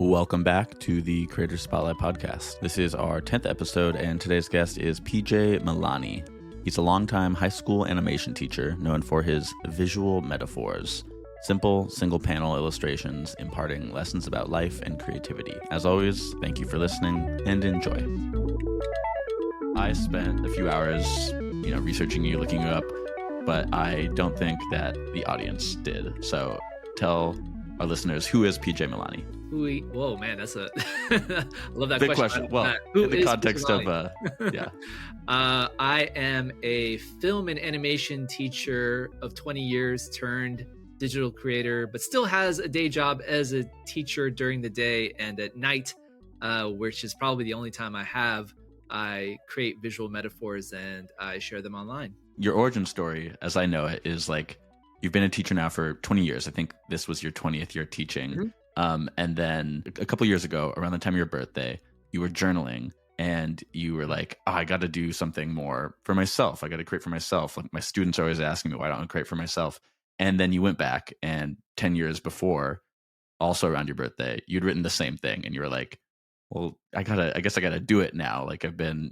Welcome back to the Creator Spotlight podcast. This is our 10th episode, and today's guest is PJ Milani. He's a longtime high school animation teacher known for his visual metaphors, simple single-panel illustrations imparting lessons about life and creativity. As always, thank you for listening and enjoy. I spent a few hours, researching you, looking you up, but I don't think that the audience did. So tell our listeners, who is PJ Milani? Whoa, man, that's a I love that big question. Well, in the context of yeah. I am a film and animation teacher of 20 years turned digital creator, but still has a day job as a teacher during the day, and at night, which is probably the only time I create visual metaphors and I share them online. Your origin story, as I know it, is like you've been a teacher now for 20 years. I think this was your 20th year teaching. Mm-hmm. And then a couple years ago, around the time of your birthday, you were journaling and you were like, I got to do something more for myself. I got to create for myself. Like my students are always asking me, why don't I create for myself? And then you went back, and 10 years before, also around your birthday, you'd written the same thing. And you were like, well, I guess I gotta do it now. Like I've been,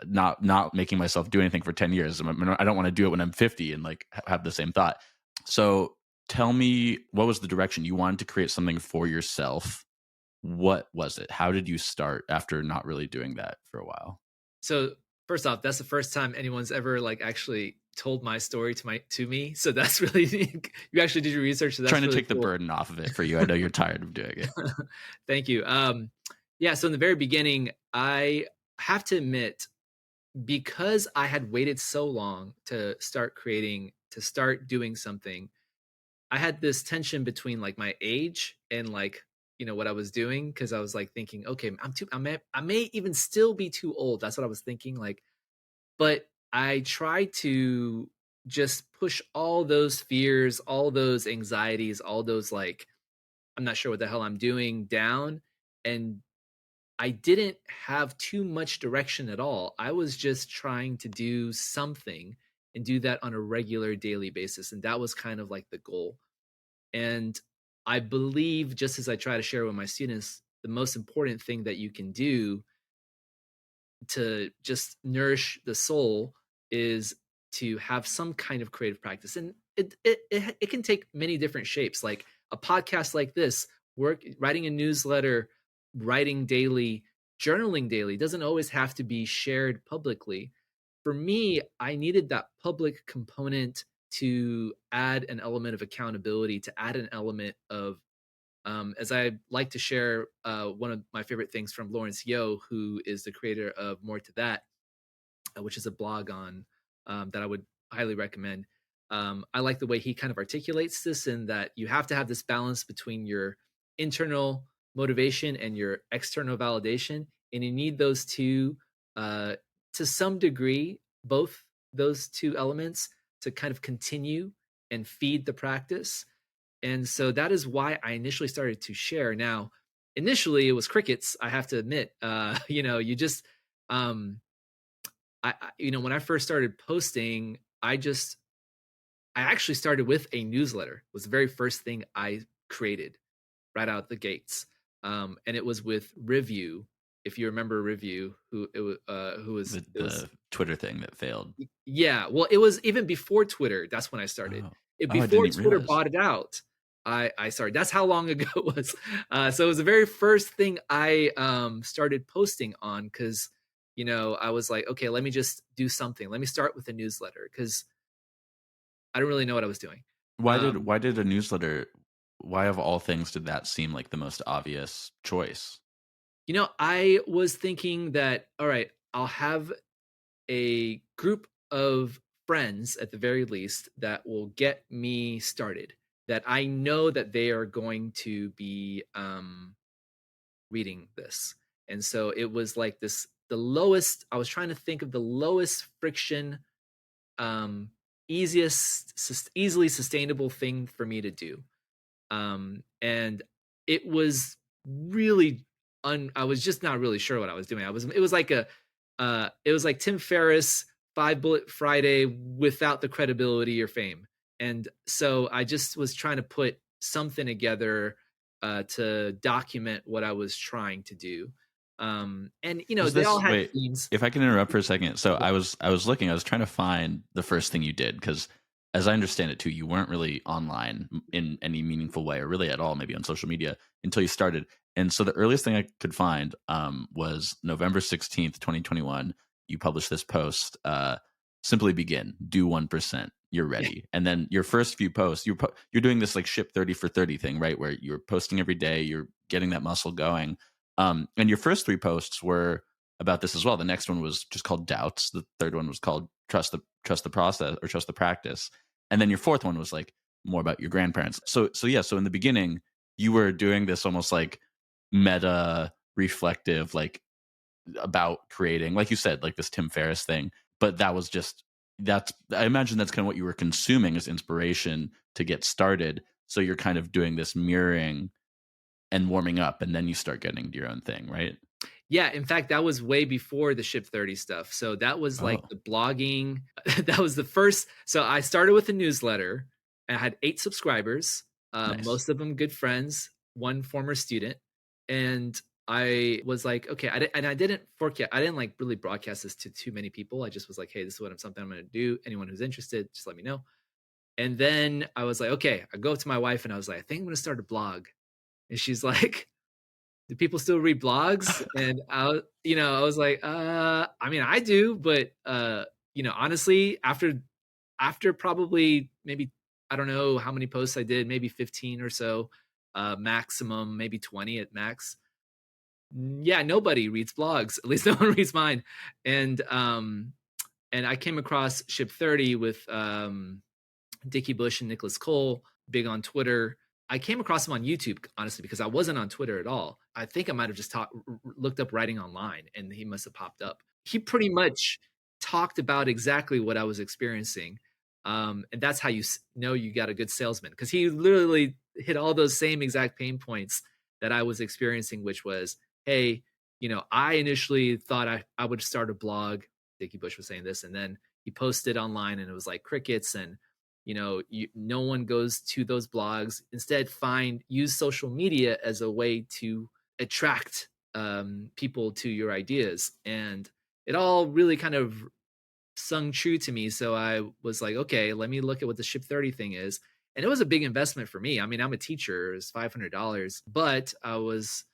not making myself do anything for 10 years. I don't want to do it when I'm 50 and like have the same thought. So tell me, what was the direction? You wanted to create something for yourself. What was it? How did you start after not really doing that for a while? So first off, that's the first time anyone's ever like actually told my story to me. So that's really, you actually did your research. So that's trying to really take the burden off of it for you. I know you're tired of doing it. Thank you. Yeah. So in the very beginning, I have to admit, because I had waited so long to start creating, to start doing something, I had this tension between like my age and like, what I was doing. Cause I was like thinking, okay, I may even still be too old. That's what I was thinking. Like, but I tried to just push all those fears, all those anxieties, all those like, I'm not sure what the hell I'm doing down. And I didn't have too much direction at all. I was just trying to do something and do that on a regular daily basis. And that was kind of like the goal. And I believe, just as I try to share with my students, the most important thing that you can do to just nourish the soul is to have some kind of creative practice. And it can take many different shapes, like a podcast like this, writing a newsletter, writing daily, journaling daily. It doesn't always have to be shared publicly. For me, I needed that public component to add an element of accountability, to add an element of, as I like to share, one of my favorite things from Lawrence Yeo, who is the creator of More to That, which is a blog on that I would highly recommend. I like the way he kind of articulates this, in that you have to have this balance between your internal motivation and your external validation, and you need those two to some degree, both those two elements, to kind of continue and feed the practice. And so that is why I initially started to share. Now, initially it was crickets, I have to admit. You just, when I first started posting, I actually started with a newsletter. It was the very first thing I created right out the gates. And it was with Review. If you remember Review, who was the Twitter thing that failed. Yeah, well, it was even before Twitter. That's when I started. Before Twitter bought it out, I started. That's how long ago it was. So it was the very first thing I started posting on, because I was like, okay, let me just do something. Let me start with a newsletter, because I don't really know what I was doing. Why did a newsletter? Why of all things did that seem like the most obvious choice? I was thinking that, all right, I'll have a group of friends at the very least that will get me started, that I know that they are going to be reading this. And so it was like I was trying to think of the lowest friction, easily sustainable thing for me to do. And it was really I was just not really sure what I was doing. It was like Tim Ferriss 5 Bullet Friday without the credibility or fame. And so I just was trying to put something together to document what I was trying to do. And Was they all this had wait, themes. if I can interrupt for a second. So I was looking, I was trying to find the first thing you did because as I understand it too, you weren't really online in any meaningful way or really at all, maybe on social media until you started. And so the earliest thing I could find was November 16th, 2021. You published this post, simply begin, do 1%. You're Yeah, ready. And then your first few posts, you're doing this like ship 30 for 30 thing, right? Where you're posting every day, you're getting that muscle going. And your first three posts were about this as well. The next one was just called doubts. The third one was called trust the process or trust the practice. And then your fourth one was like more about your grandparents. So yeah. So in the beginning, you were doing this almost like meta reflective, like about creating, like you said, like this Tim Ferriss thing. But that was just that's. I imagine that's kind of what you were consuming as inspiration to get started. So you're kind of doing this mirroring and warming up, and then you start getting to your own thing, right? yeah. In fact, that was way before the Ship 30 stuff. So that was like Oh, the blogging. That was the first. So I started with a newsletter. I had 8 subscribers, nice. most of them good friends, one former student, and I was like, okay, I didn't forecast. I didn't like really broadcast this to too many people. I just was like, hey, this is something I'm going to do. Anyone who's interested, just let me know. And then I was like, okay, I go up to my wife and I was like, I think I'm going to start a blog. And she's like, do people still read blogs? And I was like, I mean, I do, but honestly, after probably maybe I don't know how many posts I did, maybe 15 or so, maximum, maybe 20 at max. Yeah, nobody reads blogs. At least no one reads mine. And I came across Ship 30 with Dickie Bush and Nicholas Cole, big on Twitter. I came across him on YouTube, honestly, because I wasn't on Twitter at all. I think I might have just looked up writing online and he must have popped up. He pretty much talked about exactly what I was experiencing. And that's how you know you got a good salesman, because he literally hit all those same exact pain points that I was experiencing, which was, hey, I initially thought I would start a blog. Dickie Bush was saying this, and then he posted online and it was like crickets, and no one goes to those blogs. Instead, use social media as a way to attract people to your ideas. And it all really kind of sung true to me. So I was like, okay, let me look at what the Ship 30 thing is. And it was a big investment for me. I mean, I'm a teacher, it's $500, but I was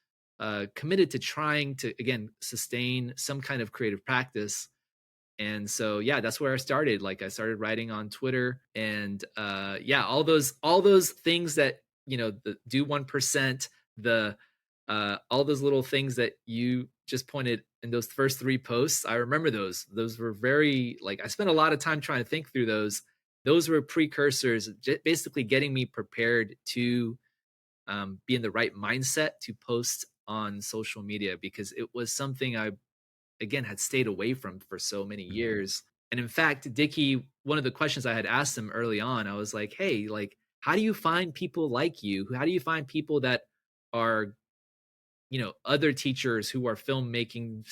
committed to trying to, again, sustain some kind of creative practice. And so yeah, that's where I started. Like, I started writing on Twitter, and yeah, all those things that the do 1%, the all those little things that you just pointed in those first 3 posts. I remember those were very, like, I spent a lot of time trying to think through those were precursors, basically getting me prepared to be in the right mindset to post on social media, because it was something I, again, had stayed away from for so many Mhm. years. And in fact, Dickie, one of the questions I had asked him early on, I was like, hey, like, how do you find people like you? How do you find people that are, other teachers who are filmmaking,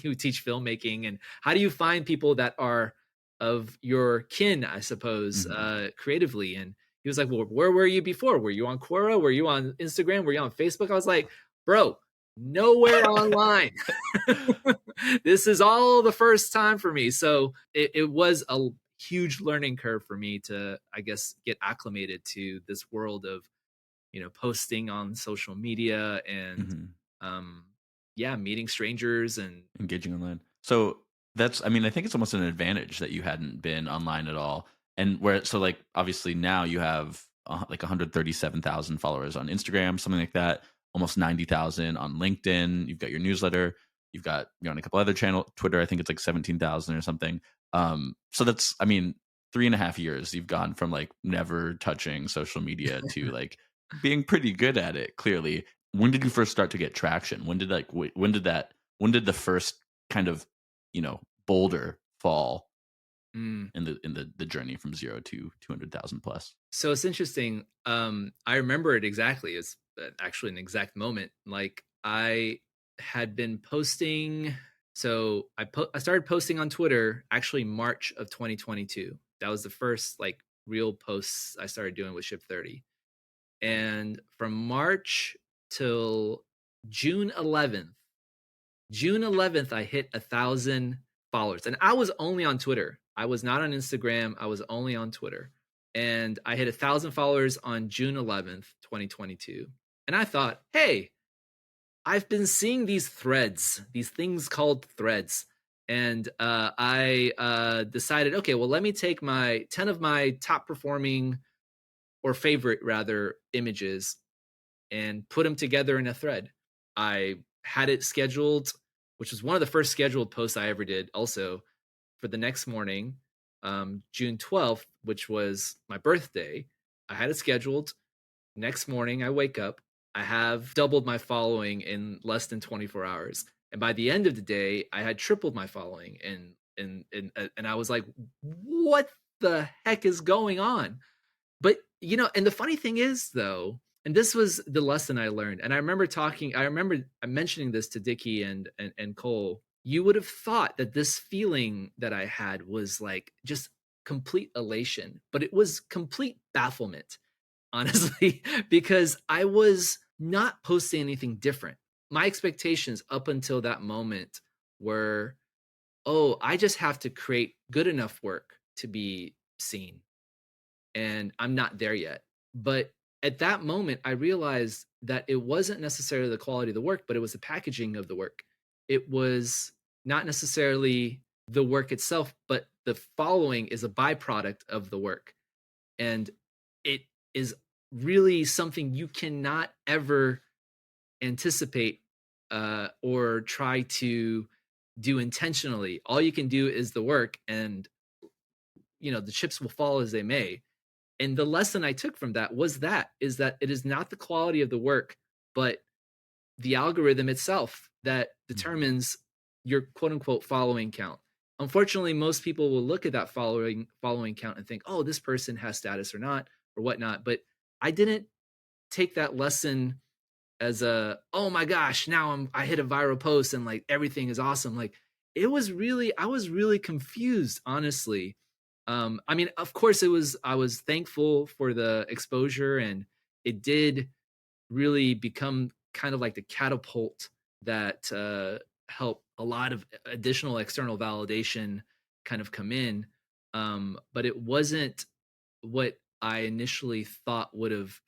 who teach filmmaking? And how do you find people that are of your kin, I suppose, Mhm. creatively? And he was like, well, where were you before? Were you on Quora? Were you on Instagram? Were you on Facebook? I was like, bro, nowhere online. This is all the first time for me. So it was a huge learning curve for me to, I guess, get acclimated to this world of, posting on social media and, Mhm. um, yeah, meeting strangers and, Engaging online. So that's, I mean, I think it's almost an advantage that you hadn't been online at all. And where, so like, obviously now you have like 137,000 followers on Instagram, something like that, almost 90,000 on LinkedIn. You've got your newsletter. You're on a couple other channel, Twitter, I think it's like 17,000 or something. So that's, I mean, 3.5 years, you've gone from like never touching social media to like being pretty good at it, clearly. When did you first start to get traction? When did the first kind of, boulder fall mm. in the journey from 0 to 200,000 plus? So it's interesting. I remember it exactly. It's actually an exact moment. Like, I had been posting. So I started posting on Twitter actually March of 2022. That was the first like real posts I started doing with Ship 30. And from March till June 11th, I hit 1,000 followers. And I was only on Twitter. I was not on Instagram. I was only on Twitter. And I hit 1,000 followers on June 11th, 2022. And I thought, hey, I've been seeing these threads, these things called threads. And I decided, okay, well, let me take my 10 of my top performing or favorite rather images and put them together in a thread. I had it scheduled, which was one of the first scheduled posts I ever did, also for the next morning, June 12th, which was my birthday. I had it scheduled. Next morning, I wake up. I have doubled my following in less than 24 hours. And by the end of the day, I had tripled my following. And I was like, what the heck is going on? But, and the funny thing is, though, and this was the lesson I learned. And I remember mentioning this to Dickie and Cole. You would have thought that this feeling that I had was like just complete elation, but it was complete bafflement, honestly, because I was not posting anything different. My expectations up until that moment were, oh, I just have to create good enough work to be seen. And I'm not there yet. But at that moment, I realized that it wasn't necessarily the quality of the work, but it was the packaging of the work. It was not necessarily the work itself, but the following is a byproduct of the work. And it is really something you cannot ever anticipate or try to do intentionally. All you can do is the work, and the chips will fall as they may. And the lesson I took from that is that it is not the quality of the work, but the algorithm itself that determines your quote unquote following count. Unfortunately, most people will look at that following count and think, oh, this person has status or not, or whatnot. But I didn't take that lesson as oh my gosh, now I hit a viral post and like everything is awesome. Like I was really confused, honestly. I mean, of course I was thankful for the exposure, and it did really become kind of like the catapult that helped a lot of additional external validation kind of come in. But it wasn't what I initially thought would have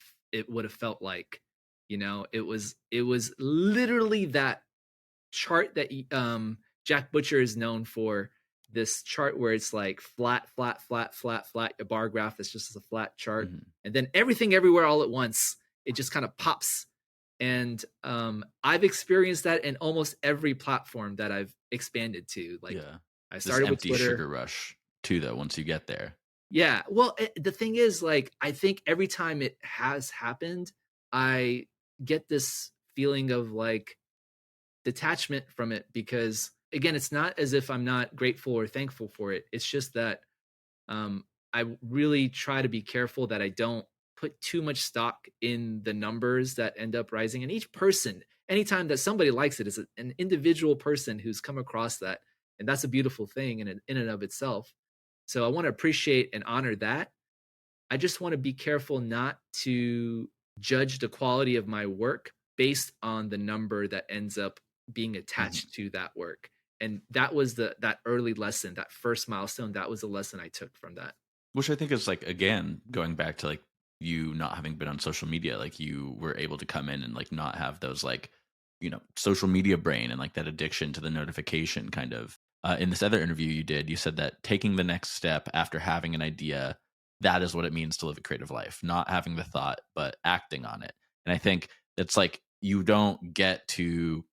felt like. It was literally that chart that Jack Butcher is known for. This chart where it's like flat, flat, flat, flat, flat, a bar graph that's just a flat chart, and then everything everywhere all at once. It just kind of pops. And I've experienced that in almost every platform that I've expanded to. Like, Yeah. I This started with empty Twitter. sugar rush too, though, once you get there. Yeah. Well, the thing is, like, I think every time it has happened, I get this feeling of like detachment from it, because again, it's not as if I'm not grateful or thankful for it. It's just that I really try to be careful that I don't put too much stock in the numbers that end up rising. And each person, anytime that somebody likes it, is an individual person who's come across that. And that's a beautiful thing in and of itself. So I want to appreciate and honor that. I just want to be careful not to judge the quality of my work based on the number that ends up being attached to that work. And that was that early lesson, that first milestone. That was the lesson I took from that. Which I think is like, again, going back to like you not having been on social media, like you were able to come in and like not have those like, social media brain and like that addiction to the notification kind of. In this other interview you did, you said that taking the next step after having an idea, that is what it means to live a creative life, not having the thought, but acting on it. And I think it's like you don't get to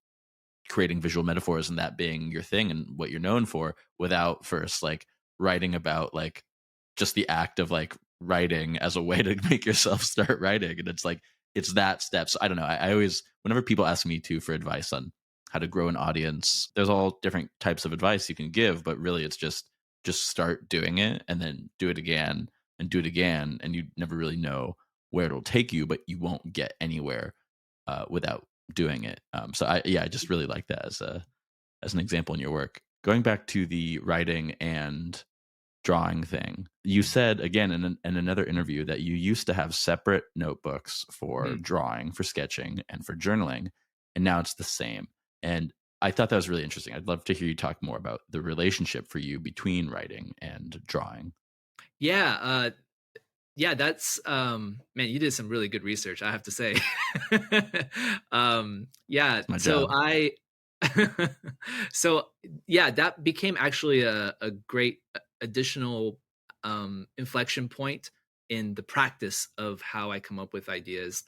creating visual metaphors and that being your thing and what you're known for without first like writing about like just the act of like writing as a way to make yourself start writing. And it's like it's that step. So I don't know, I always, whenever people ask me to for advice on how to grow an audience, there's all different types of advice you can give, but really it's just start doing it and then do it again and do it again, and you never really know where it'll take you, but you won't get anywhere without doing it. So I just really like that as an example in your work. Going back to the writing and drawing thing. You said again in another interview that you used to have separate notebooks for Mhm. drawing, for sketching, and for journaling, and now it's the same. And I thought that was really interesting. I'd love to hear you talk more about the relationship for you between writing and drawing. Yeah, yeah, that's man, you did some really good research, I have to say. Yeah, It's my so job. I so yeah, that became actually a great additional inflection point in the practice of how I come up with ideas.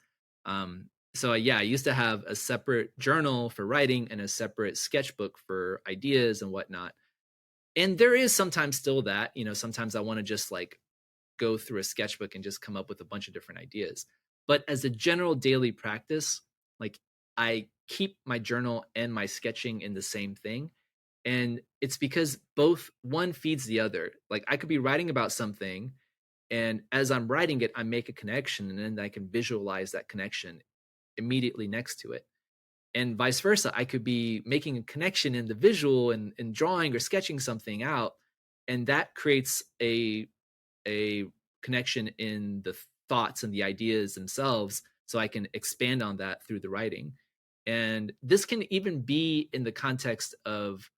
So yeah, I used to have a separate journal for writing and a separate sketchbook for ideas and whatnot. And there is sometimes still that, sometimes I want to just like go through a sketchbook and just come up with a bunch of different ideas. But as a general daily practice, like I keep my journal and my sketching in the same thing. And it's because both one feeds the other. Like I could be writing about something, and as I'm writing it, I make a connection and then I can visualize that connection immediately next to it. And vice versa. I could be making a connection in the visual and drawing or sketching something out. And that creates a connection in the thoughts and the ideas themselves, so I can expand on that through the writing. And this can even be in the context of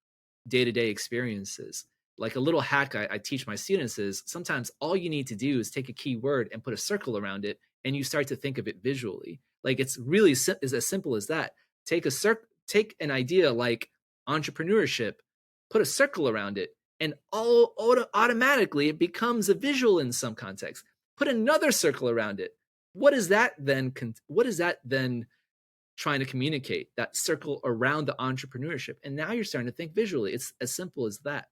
day-to-day experiences. Like a little hack I teach my students is sometimes all you need to do is take a key word and put a circle around it, and you start to think of it visually. Like it's really is as simple as that. Take an idea like entrepreneurship, put a circle around it, and automatically it becomes a visual in some context. Put another circle around it. What is that then trying to communicate? That circle around the entrepreneurship. And now you're starting to think visually. It's as simple as that.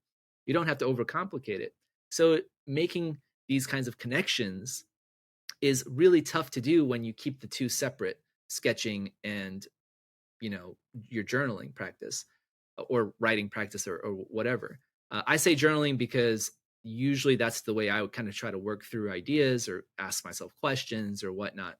You don't have to overcomplicate it. So making these kinds of connections is really tough to do when you keep the two separate, sketching and your journaling practice or writing practice or whatever. I say journaling because usually that's the way I would kind of try to work through ideas or ask myself questions or whatnot.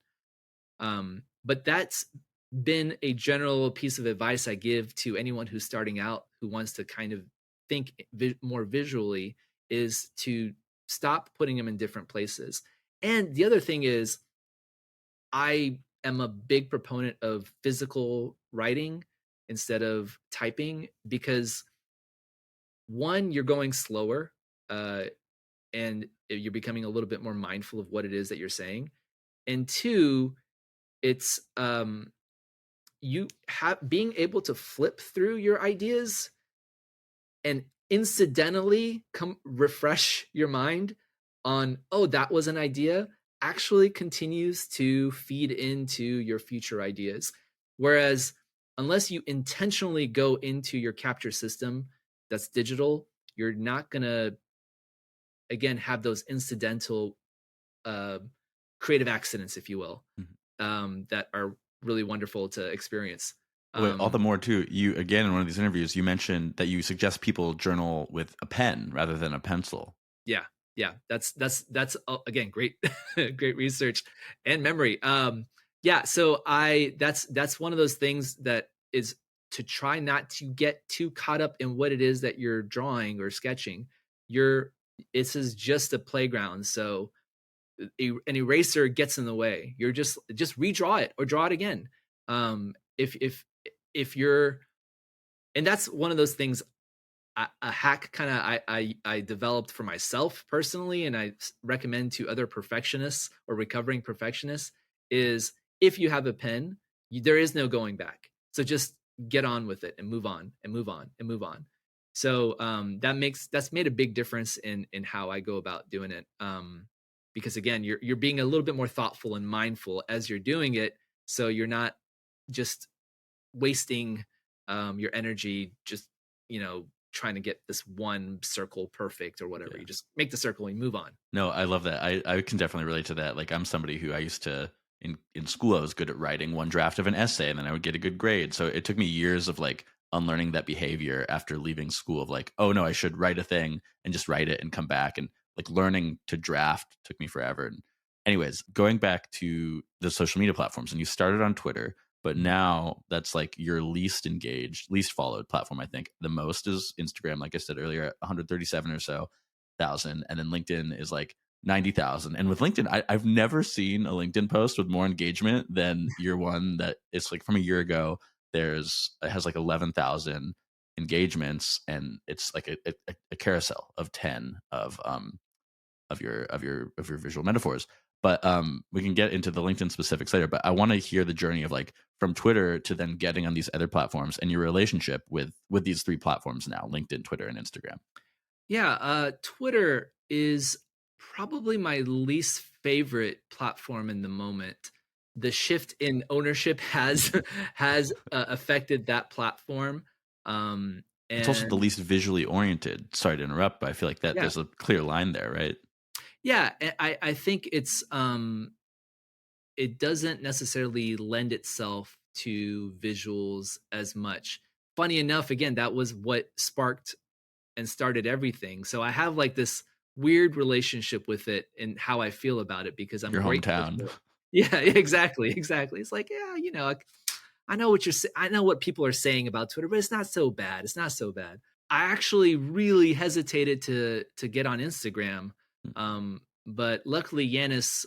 But that's been a general piece of advice I give to anyone who's starting out who wants to kind of think more visually, is to stop putting them in different places. And the other thing is, I am a big proponent of physical writing instead of typing because one, you're going slower, uh, and you're becoming a little bit more mindful of what it is that you're saying. And two, it's you have being able to flip through your ideas and incidentally come refresh your mind on, oh, that was an idea, actually continues to feed into your future ideas. Whereas unless you intentionally go into your capture system that's digital, you're not going to again have those incidental uh, creative accidents, if you will, Mhm. that are really wonderful to experience. Wait, all um, the more too. You again in one of these interviews, you mentioned that you suggest people journal with a pen rather than a pencil. Yeah, yeah, that's again great, great research and memory. Yeah, so that's one of those things that is to try not to get too caught up in what it is that you're drawing or sketching. You're This is just a playground, so an eraser gets in the way. You're just redraw it or draw it again. If you're And that's one of those things, a hack kind of I developed for myself personally, and I recommend to other perfectionists or recovering perfectionists, is if you have a pen, there is no going back. So just get on with it and move on and move on and move on. So that's made a big difference in how I go about doing it. Because again, you're being a little bit more thoughtful and mindful as you're doing it, so you're not just wasting your energy just trying to get this one circle perfect or whatever. Yeah. You just make the circle and move on. No, I love that. I can definitely relate to that. Like I'm somebody who I used to in school I was good at writing one draft of an essay and then I would get a good grade. So it took me years of like unlearning that behavior after leaving school of like, oh no, I should write a thing and just write it and come back, and like learning to draft took me forever. And anyways, going back to the social media platforms, and you started on Twitter, but Mhm. now that's like your least engaged, least followed platform. I think the most is Instagram, like I said earlier, at 137 or so. thousand, and then LinkedIn is like 90,000. And with LinkedIn, I've never seen a LinkedIn post with more engagement than your one that is like from a year ago. It has like 11,000 engagements, and it's like a carousel of 10 of your visual metaphors. But we can get into the LinkedIn specifics later. But I want to hear the journey of like from Twitter to then getting on these other platforms and your relationship with these three platforms now: LinkedIn, Twitter, and Instagram. Yeah, Twitter is probably my least favorite platform in the moment. The shift in ownership has affected that platform. Um, It's also the and least visually oriented. Sorry to interrupt, but I feel like that yeah, there's a clear line there, right? yeah, I think it doesn't necessarily lend itself to visuals as much. Funny enough, again, that was what sparked and started everything. So I have like this weird relationship with it and how I feel about it because I'm Your grateful hometown. for it. Yeah, exactly, exactly. It's like, yeah, I know what I know what people are saying about Twitter, but it's not so bad. It's not so bad. I actually really hesitated to get on Instagram, but luckily Yanis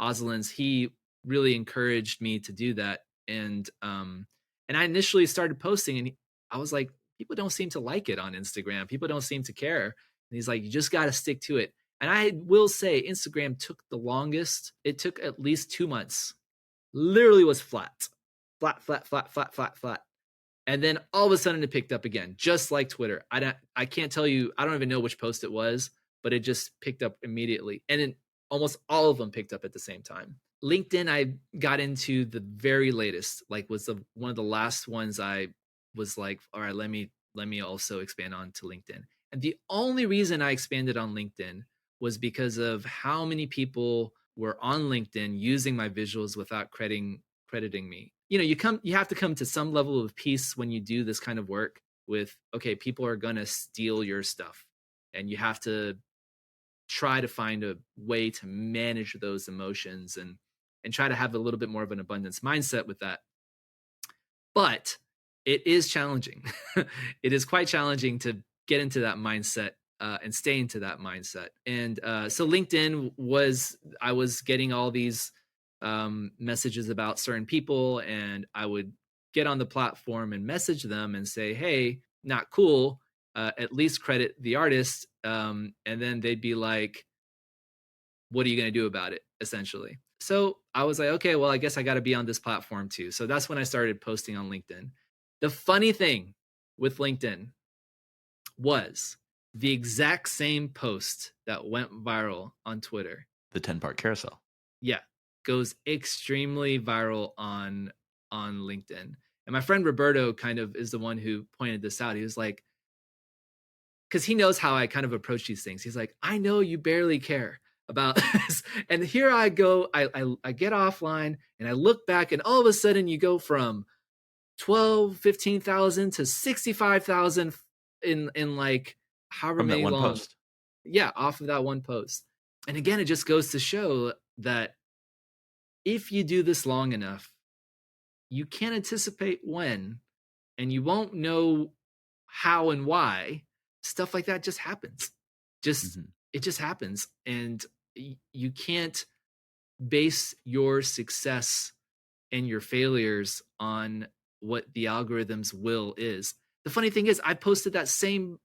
Oslins, he really encouraged me to do that, and I initially started posting, and I was like, people don't seem to like it on Instagram. People don't seem to care. And he's like, you just got to stick to it. And I will say, Instagram took the longest. It took at least 2 months. Literally was flat, flat, flat, flat, flat, flat, flat. And then all of a sudden it picked up again, just like Twitter. I can't tell you, I don't even know which post it was, but it just picked up immediately. And then almost all of them picked up at the same time. LinkedIn, I got into the very latest, like was one of the last ones I was like, all right, let me also expand on to LinkedIn. And the only reason I expanded on LinkedIn was because of how many people were on LinkedIn using my visuals without crediting me. You have to come to some level of peace when you do this kind of work with, okay, people are going to steal your stuff, and you have to try to find a way to manage those emotions and try to have a little bit more of an abundance mindset with that. But it is challenging. It is quite challenging to get into that mindset and stay into that mindset. And so LinkedIn I was getting all these messages about certain people, and I would get on the platform and message them and say, hey, not cool. At least credit the artist. And then they'd be like, what are you going to do about it, essentially? So I was like, okay, well, I guess I got to be on this platform too. So that's when I started posting on LinkedIn. The funny thing with LinkedIn was the exact same post that went viral on Twitter. The 10-part carousel. Yeah, goes extremely viral on LinkedIn. And my friend Roberto kind of is the one who pointed this out. He was like, because he knows how I kind of approach these things. He's like, I know you barely care about this. And here I go, I get offline and I look back, and all of a sudden you go from 15,000 to 65,000 in like however From that many one long. post. Yeah, off of that one post. And again, it just goes to show that if you do this long enough, you can't anticipate when, and you won't know how and why. Stuff like that just happens. Just Mm-hmm. It just happens, and you can't base your success and your failures on what the algorithm's will is. The funny thing is, I posted that same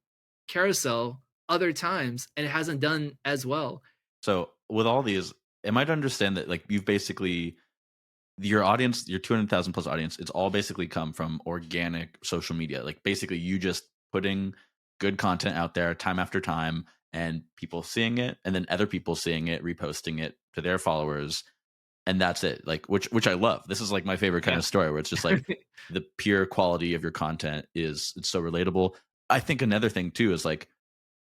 carousel other times and it hasn't done as well. So with all these, am I to understand that like you've basically your audience, your 200,000 plus audience, it's all basically come from organic social media. Like basically you just putting good content out there time after time and people seeing it and then other people seeing it, reposting it to their followers. And that's it. Like, which I love. This is like my favorite kind Yeah. of story where it's just like the pure quality of your content it's so relatable. I think another thing too is like,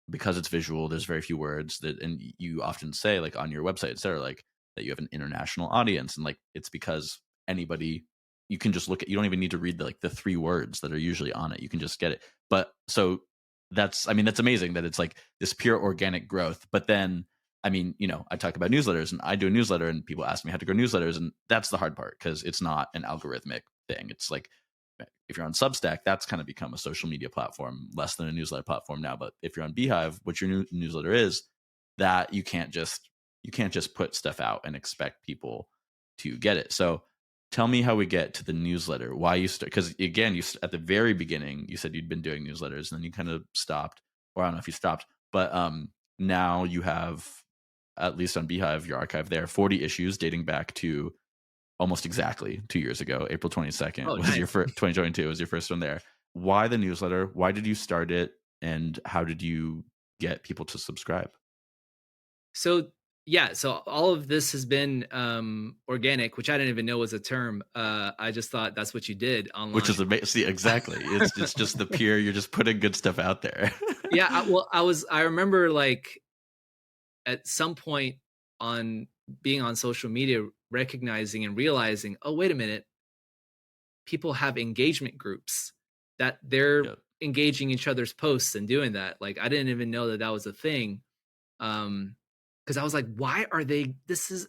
because it's visual, there's very few words that, and you often say like on your website, etc., like that you have an international audience, and like it's because anybody, you can just look at, you don't even need to read the 3 words that are usually on it, you can just get it. But so that's amazing that it's like this pure organic growth. But then I talk about newsletters, and I do a newsletter, and people ask me how to grow newsletters, and that's the hard part because it's not an algorithmic thing. It's like If you're on Substack, that's kind of become a social media platform, less than a newsletter platform now. But if you're on Beehive, which your newsletter is, that you can't just put stuff out and expect people to get it. So tell me how we get to the newsletter. Why you start? Because again, at the very beginning, you said you'd been doing newsletters, and then you kind of stopped, or I don't know if you stopped, but now you have, at least on Beehive, your archive there, 40 issues dating back to almost exactly 2 years ago. April 22nd Oh, was nice. your first, 2022 was your first one there. Why the newsletter? Why did you start it? And how did you get people to subscribe? So yeah, so all of this has been organic, which I didn't even know was a term. I just thought that's what you did online. Which is amazing. See, exactly. It's just the pure, you're just putting good stuff out there. Yeah, I remember like at some point on being on social media, recognizing and realizing, oh, wait a minute, people have engagement groups that they're Yep. engaging each other's posts and doing that. Like I didn't even know that was a thing. Because I was like, why are they?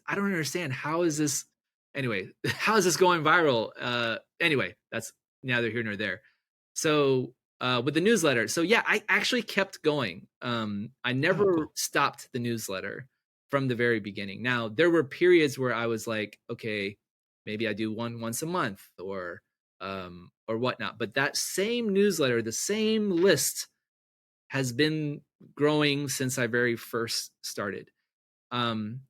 I don't understand. How is this? Anyway, how is this going viral? Anyway, that's neither here nor there. So with the newsletter, so yeah, I actually kept going. I Oh, never cool. stopped the newsletter from the very beginning. Now there were periods where I was like, okay, maybe I do one once a month or whatnot. But that same newsletter, the same list, has been growing since I very first started. Um,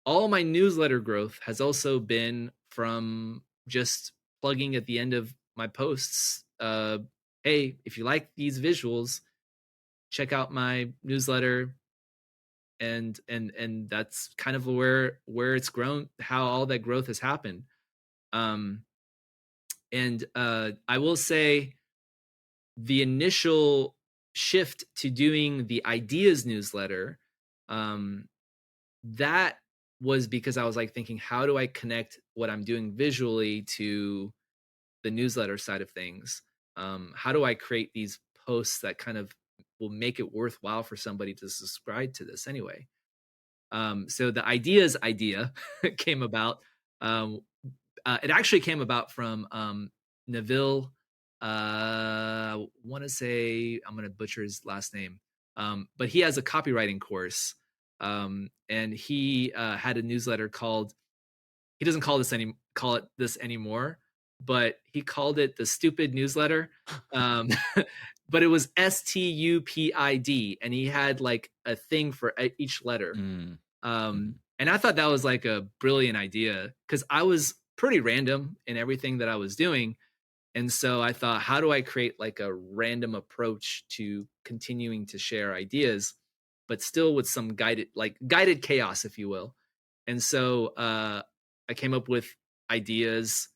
all my newsletter growth has also been from just plugging at the end of my posts. Hey, if you like these visuals, check out my newsletter, and that's kind of where it's grown, how all that growth has happened. Um, and I will say the initial shift to doing the ideas newsletter, um, that was because I was like thinking, how do I connect what I'm doing visually to the newsletter side of things? How do I create these posts that kind of will make it worthwhile for somebody to subscribe to this anyway? So the ideas idea came about. Um, it actually came about from Neville. I want to say, I'm going to butcher his last name, but he has a copywriting course, and he had a newsletter called. He doesn't call it this anymore, but he called it the Stupid Newsletter. Um, but it was STUPID, and he had like a thing for each letter. Mm-hmm. And I thought that was like a brilliant idea because I was pretty random in everything that I was doing. And so I thought, how do I create like a random approach to continuing to share ideas, but still with some guided chaos, if you will. And so I came up with ideas,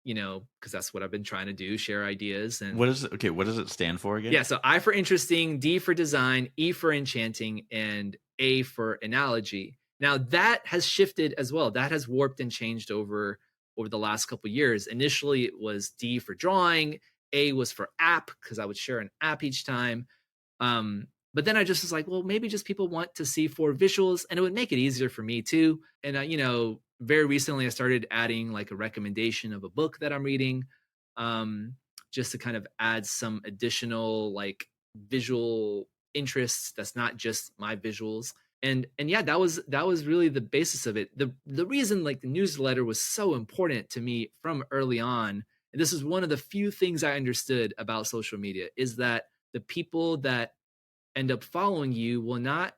because that's what I've been trying to do, share ideas. And What is it? Okay, what does it stand for again? yeah, so I for interesting, D for design, E for enchanting, and A for analogy. Now that has shifted as well. That has warped and changed over the last couple years. Initially, it was D for drawing, A was for app because I would share an app each time. But then I just was like, well, maybe just people want to see 4 visuals, and it would make it easier for me too. And very recently I started adding like a recommendation of a book that I'm reading. Just to kind of add some additional like visual interests that's not just my visuals. And yeah, that was really the basis of it. The reason like the newsletter was so important to me from early on, and this is one of the few things I understood about social media, is that the people that end up following you will not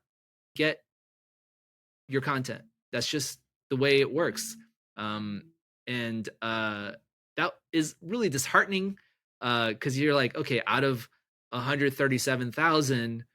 get your content. That's just the way it works. And that is really disheartening because you're like, okay, out of 137,000,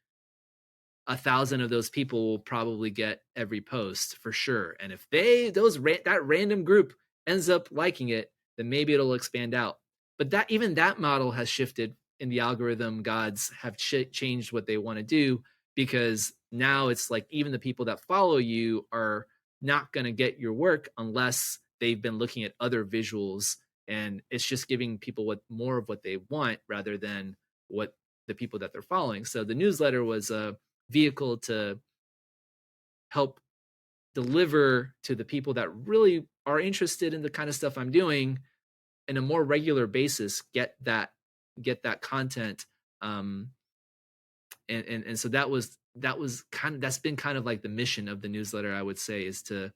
1,000 of those people will probably get every post for sure. And if that random group ends up liking it, then maybe it'll expand out. But that model has shifted, in the algorithm gods have changed what they want to do, because now it's like even the people that follow you are not going to get your work unless they've been looking at other visuals, and it's just giving people more of what they want rather than what the people that they're following. So the newsletter was a vehicle to help deliver to the people that really are interested in the kind of stuff I'm doing, in a more regular basis get that content. um and so that's been kind of like the mission of the newsletter, I would say, is to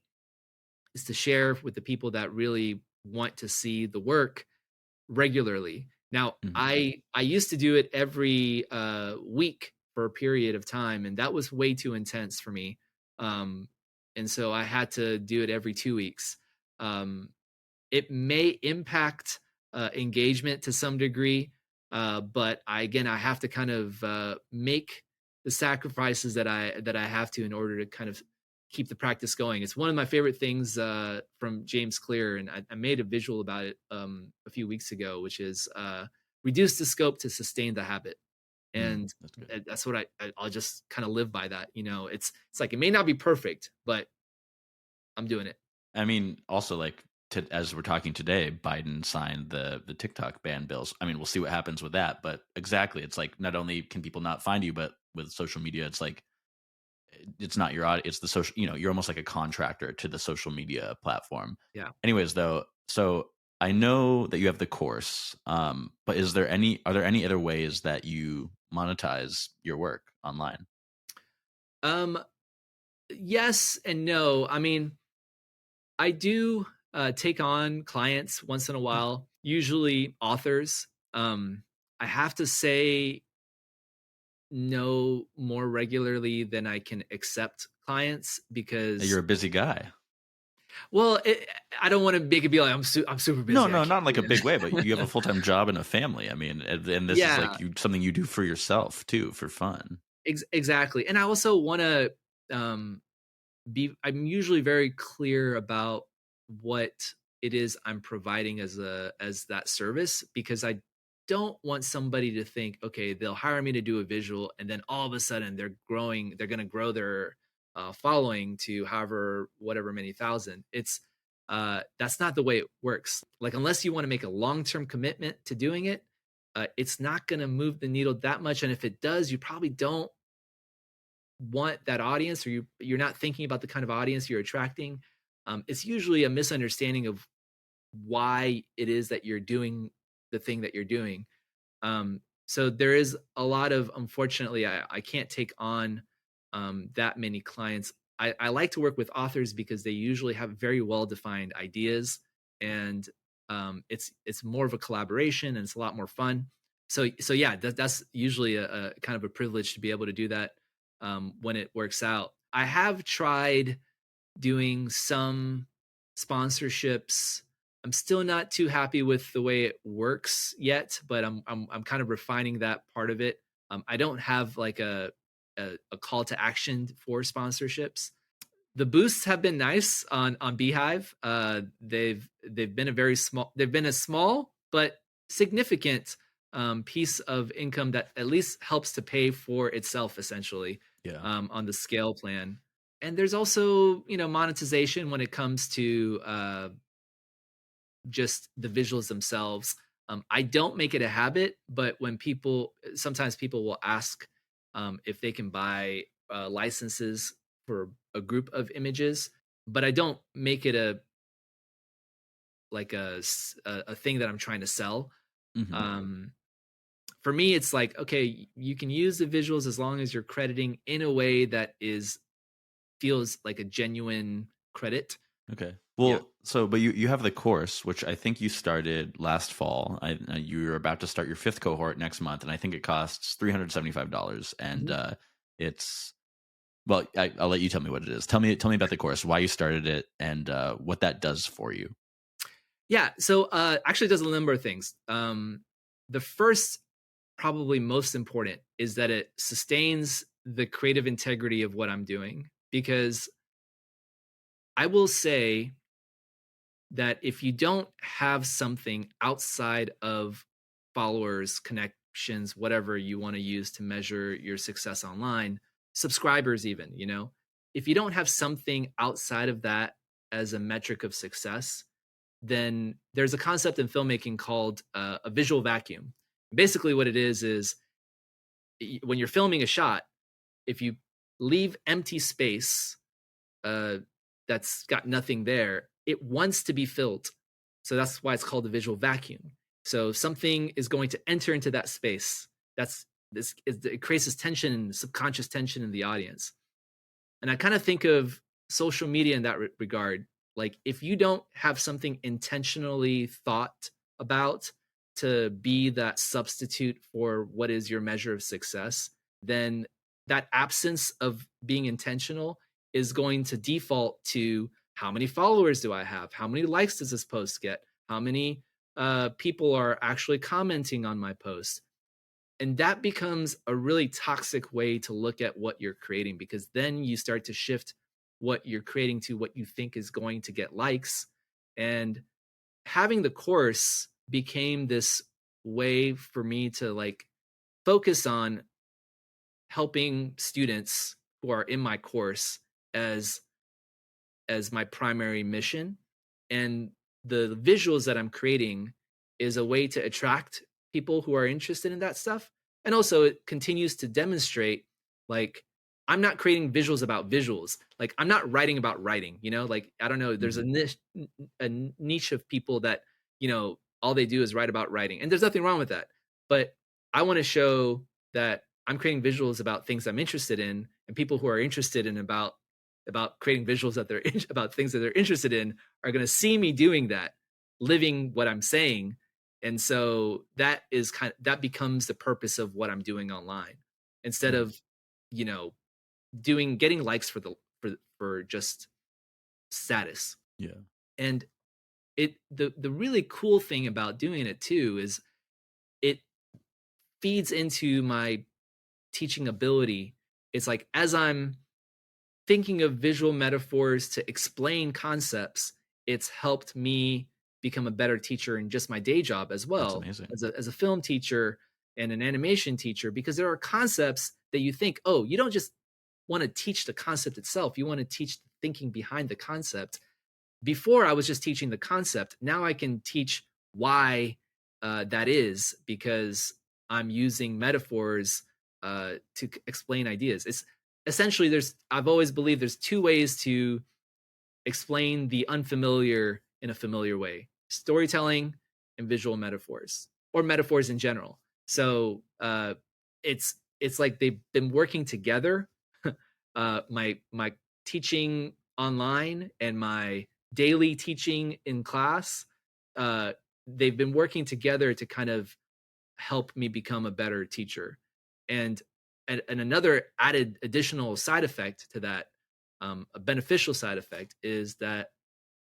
share with the people that really want to see the work regularly. Now, Mhm. I used to do it every week for a period of time, and that was way too intense for me. Um, and so I had to do it every 2 weeks. Um, it may impact engagement to some degree, but I have to kind of make the sacrifices that I have to in order to kind of keep the practice going. It's one of my favorite things from James Clear, and I made a visual about it a few weeks ago, which is reduce the scope to sustain the habit. And That's good. that's what I'll just kind of live by that. It's like it may not be perfect, but I'm doing it. I mean, also like as we're talking today, Biden signed the TikTok ban bills. I mean, we'll see what happens with that. But exactly, it's like not only can people not find you, but with social media, it's like it's not your audience. It's the social. You're almost like a contractor to the social media platform. Yeah. Anyways, though, so I know that you have the course, but are there any other ways that you monetize your work online? Um, yes and no. I mean, I do take on clients once in a while, usually authors. I have to say no more regularly than I can accept clients You're because, a busy guy. well, I don't want to make it be like I'm super No, busy. I no, can't not in like do a big way, but you have a that. full time job and a family. I mean, and this is Yeah, like something you do for yourself too, for fun. exactly. And I also want to um, I'm usually very clear about what it is I'm providing as that service, because I don't want somebody to think, okay, they'll hire me to do a visual and then all of a sudden they're going to grow their following to however whatever many thousand. It's that's not the way it works. Like, unless you want to make a long-term commitment to doing it, it's not going to move the needle that much, and if it does, you probably don't want that audience, or you're not thinking about the kind of audience you're attracting. It's usually a misunderstanding of why it is that you're doing the thing that you're doing. So there is a lot of, unfortunately, I can't take on that many clients. I like to work with authors because they usually have very well defined ideas, and it's more of a collaboration and it's a lot more fun. So yeah, that's usually a kind of a privilege to be able to do that when it works out. I have tried doing some sponsorships. I'm still not too happy with the way it works yet, but I'm kind of refining that part of it. I don't have like a call to action for sponsorships. The boosts have been nice on Beehive. They've been a small but significant piece of income that at least helps to pay for itself, essentially, Yeah. on the scale plan. And there's also, monetization when it comes to just the visuals themselves. I don't make it a habit, but sometimes people will ask if they can buy licenses for a group of images, but I don't make it a thing that I'm trying to sell. Hmm. Um, for me, it's like, okay, you can use the visuals as long as you're crediting in a way that feels like a genuine credit. Okay. Yeah. Well, but you have the course, which I think you started last fall. You're about to start your fifth cohort next month, and I think it costs $375. And Mhm. it's well, I'll let you tell me what it is. Tell me about the course, why you started it, and what that does for you. Yeah. So actually, it does a number of things. The first, probably most important, is that it sustains the creative integrity of what I'm doing. Because I will say that if you don't have something outside of followers, connections, whatever you want to use to measure your success online, subscribers, even, if you don't have something outside of that as a metric of success, then there's a concept in filmmaking called a visual vacuum. Basically, what it is when you're filming a shot, if you leave empty space uh, that's got nothing there, it wants to be filled. So that's why it's called the visual vacuum. So something is going to enter into that space. It creates this tension, subconscious tension in the audience. And I kind of think of social media in that regard. Like if you don't have something intentionally thought about to be that substitute for what is your measure of success, then that absence of being intentional is going to default to how many followers do I have? How many likes does this post get? How many people are actually commenting on my post? And that becomes a really toxic way to look at what you're creating, because then you start to shift what you're creating to what you think is going to get likes. And having the course became this way for me to like focus on helping students who are in my course as my primary mission. And the visuals that I'm creating is a way to attract people who are interested in that stuff. And also it continues to demonstrate like I'm not creating visuals about visuals. Like I'm not writing about writing, you know, like I don't know, there's a niche of people that, you know, all they do is write about writing. And there's nothing wrong with that. But I want to show that I'm creating visuals about things I'm interested in, and people who are interested in about creating visuals that they're about things that they're interested in are going to see me doing that, living what I'm saying. And so that is that becomes the purpose of what I'm doing online, instead Mm. of, you know, getting likes for just status. Yeah. And the really cool thing about doing it too is it feeds into my teaching ability. It's like as I'm thinking of visual metaphors to explain concepts, it's helped me become a better teacher in just my day job as That's well, amazing. as a film teacher and an animation teacher, because there are concepts that you think, oh, you don't just want to teach the concept itself, you want to teach the thinking behind the concept. Before I was just teaching the concept. Now I can teach why that is, because I'm using metaphors to explain ideas. It's essentially I've always believed there's two ways to explain the unfamiliar in a familiar way: storytelling and visual metaphors, or metaphors in general. So it's like they've been working together. My teaching online and my daily teaching in class, uh, they've been working together to kind of help me become a better teacher. And another added additional side effect to that, a beneficial side effect, is that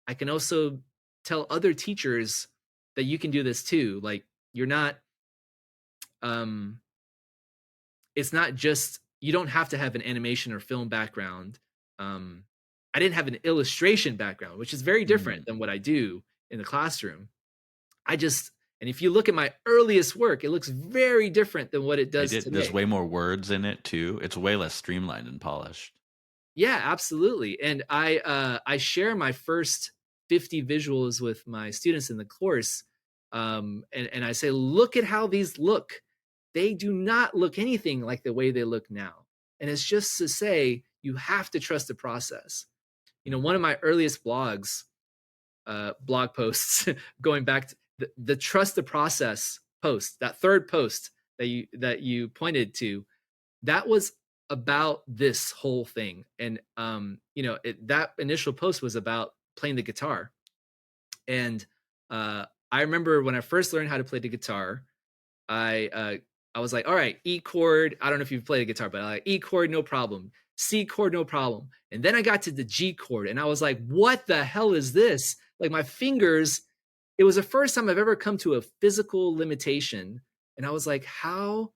I can also tell other teachers that you can do this too. Like you're not, um, it's not just, you don't have to have an animation or film background. Um, I didn't have an illustration background, which is very different Mm. than what I do in the classroom. And if you look at my earliest work, it looks very different than what it does There's today. way more words in it too. It's way less streamlined and polished. Yeah, absolutely. And I share my first 50 visuals with my students in the course. And I say, look at how these look. They do not look anything like the way they look now. And it's just to say, you have to trust the process. You know, one of my earliest blog posts, going back to the trust the process post, that third post that you pointed to, that was about this whole thing. And you know, that initial post was about playing the guitar. And I remember when I first learned how to play the guitar, I was like, all right, E chord. I don't know if you've played a guitar, but I like E chord, no problem. C chord, no problem. And then I got to the G chord, and I was like, what the hell is this? Like my fingers, it was the first time I've ever come to a physical limitation. And I was like, how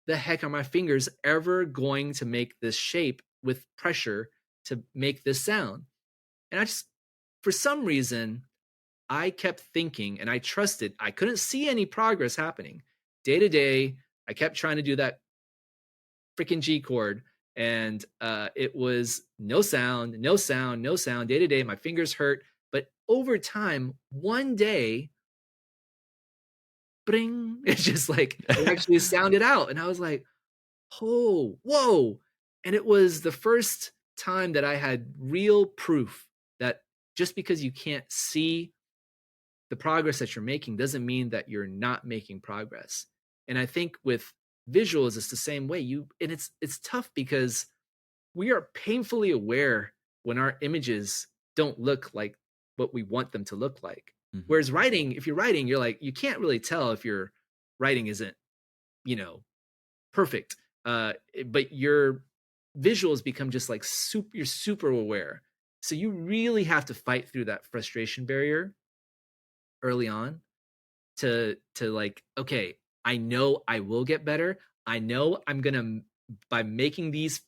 the heck are my fingers ever going to make this shape with pressure to make this sound? And I just, for some reason, I kept thinking, and I trusted. I couldn't see any progress happening. Day to day, I kept trying to do that freaking G chord, and it was no sound, no sound, no sound. Day to day, my fingers hurt. But over time, one day, bring, it's just like it actually sounded out. And I was like, oh, whoa. And it was the first time that I had real proof that just because you can't see the progress that you're making doesn't mean that you're not making progress. And I think with visuals, it's the same way. And it's tough because we are painfully aware when our images don't look like what we want them to look like. Mhm. Whereas writing, if you're writing, you're like, you can't really tell if your writing isn't, you know, perfect. But your visuals become just like you're super aware. So you really have to fight through that frustration barrier early on to like, okay, I know I will get better. I know I'm gonna, by making these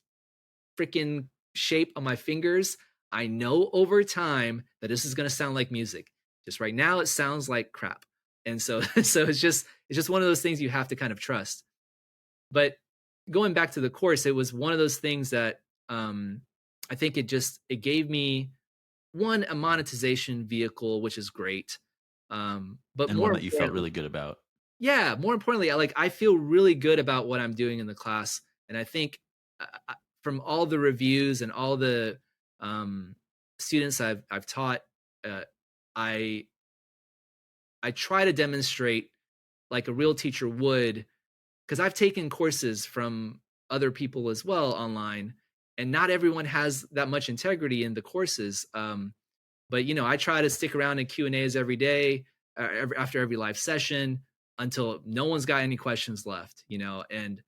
freaking shape on my fingers, I know over time that this is gonna sound like music. Just right now, it sounds like crap. And so so it's just one of those things you have to kind of trust. But going back to the course, it was one of those things that I think it gave me one, a monetization vehicle, which is great. But And one more that you felt importantly, really good about. yeah, more importantly, I feel really good about what I'm doing in the class, and I think from all the reviews and all the um, students I've taught, uh, I I try to demonstrate like a real teacher would, because I've taken courses from other people as well online, and not everyone has that much integrity in the courses. But I try to stick around in Q&As every day, after every live session, until no one's got any questions left. And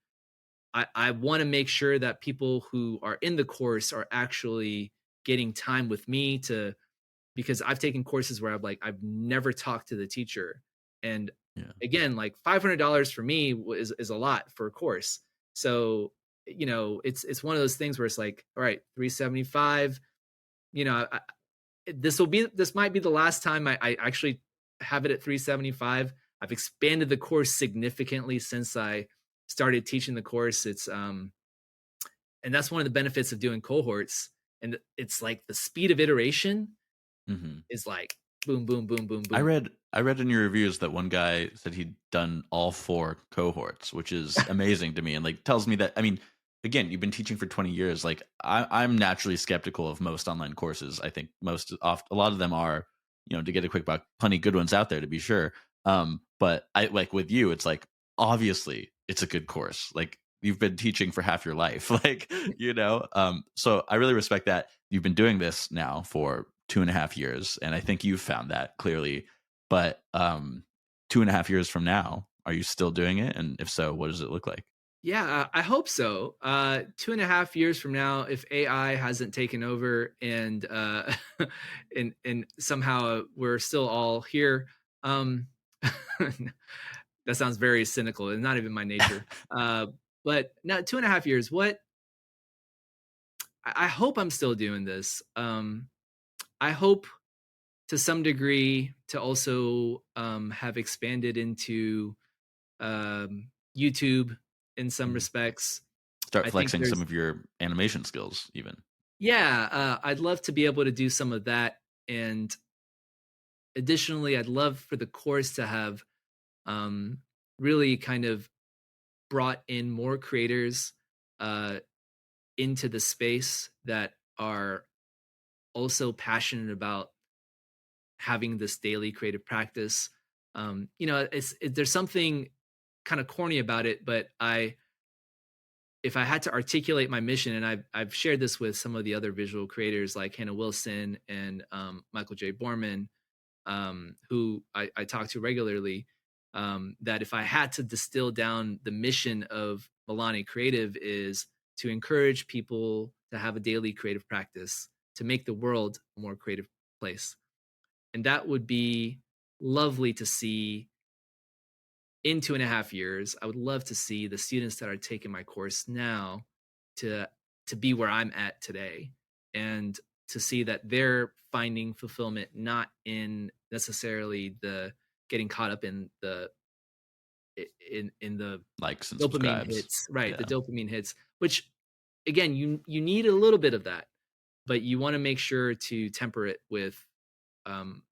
I want to make sure that people who are in the course are actually getting time with me, because I've taken courses where I've never talked to the teacher. And Yeah. again, like $500 for me is a lot for a course. So, it's one of those things where it's like, all right, 375, this might be the last time I actually have it at 375. I've expanded the course significantly since I started teaching the course. And that's one of the benefits of doing cohorts. And it's like the speed of iteration is like boom, boom, boom, boom, I boom. read in your reviews that one guy said he'd done all 4 cohorts, which is amazing to me, and like tells me that, I mean, again, you've been teaching for 20 years. Like I'm naturally skeptical of most online courses. I think a lot of them are, to get a quick buck, plenty good ones out there to be sure. But I like with you, it's like obviously it's a good course. Like you've been teaching for half your life, like So I really respect that. You've been doing this now for 2.5 years, and I think you've found that clearly. But 2.5 years from now, are you still doing it? And if so, what does it look like? Yeah, I hope so. 2.5 years from now, if AI hasn't taken over and and somehow we're still all here, that sounds very cynical and not even my nature. But now 2.5 years, what I hope I'm still doing this. I hope to some degree to also have expanded into YouTube in some Mhm. respects. Start I think flexing some there's of your animation skills, even. Yeah, I'd love to be able to do some of that. And additionally, I'd love for the course to have um, really kind of brought in more creators uh, into the space that are also passionate about having this daily creative practice. There's something kind of corny about it, but if I had to articulate my mission, and I've shared this with some of the other visual creators like Hannah Wilson and Michael J. Borman, who I talk to regularly, that if I had to distill down the mission of Milani Creative is to encourage people to have a daily creative practice to make the world a more creative place. And that would be lovely to see in 2.5 years. I would love to see the students that are taking my course now to be where I'm at today, and to see that they're finding fulfillment not in necessarily the getting caught up in the Likes and dopamine subscribes. hits, right? The Yeah. dopamine hits, which again, you need a little bit of that, but you want to make sure to temper it with um,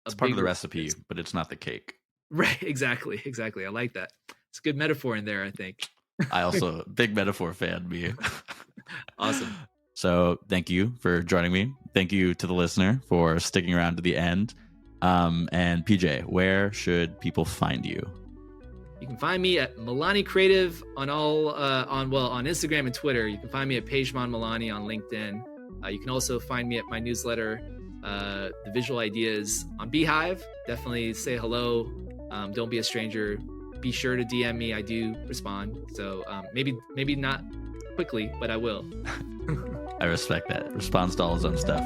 a It's part of the bigger recipe, purpose. but it's not the cake. Right, exactly, exactly. I like that. It's a good metaphor in there, I think. I also big metaphor fan, me. Awesome. So thank you for joining me. Thank you to the listener for sticking around to the end. And PJ, where should people find you? You can find me at Milani Creative on on Instagram and Twitter. You can find me at PJ Milani on LinkedIn. You can also find me at my newsletter, The Visual Ideas on Beehive. Definitely say hello. Don't be a stranger. Be sure to DM me. I do respond. So maybe not quickly, but I will. I respect that. Responds to all his own stuff.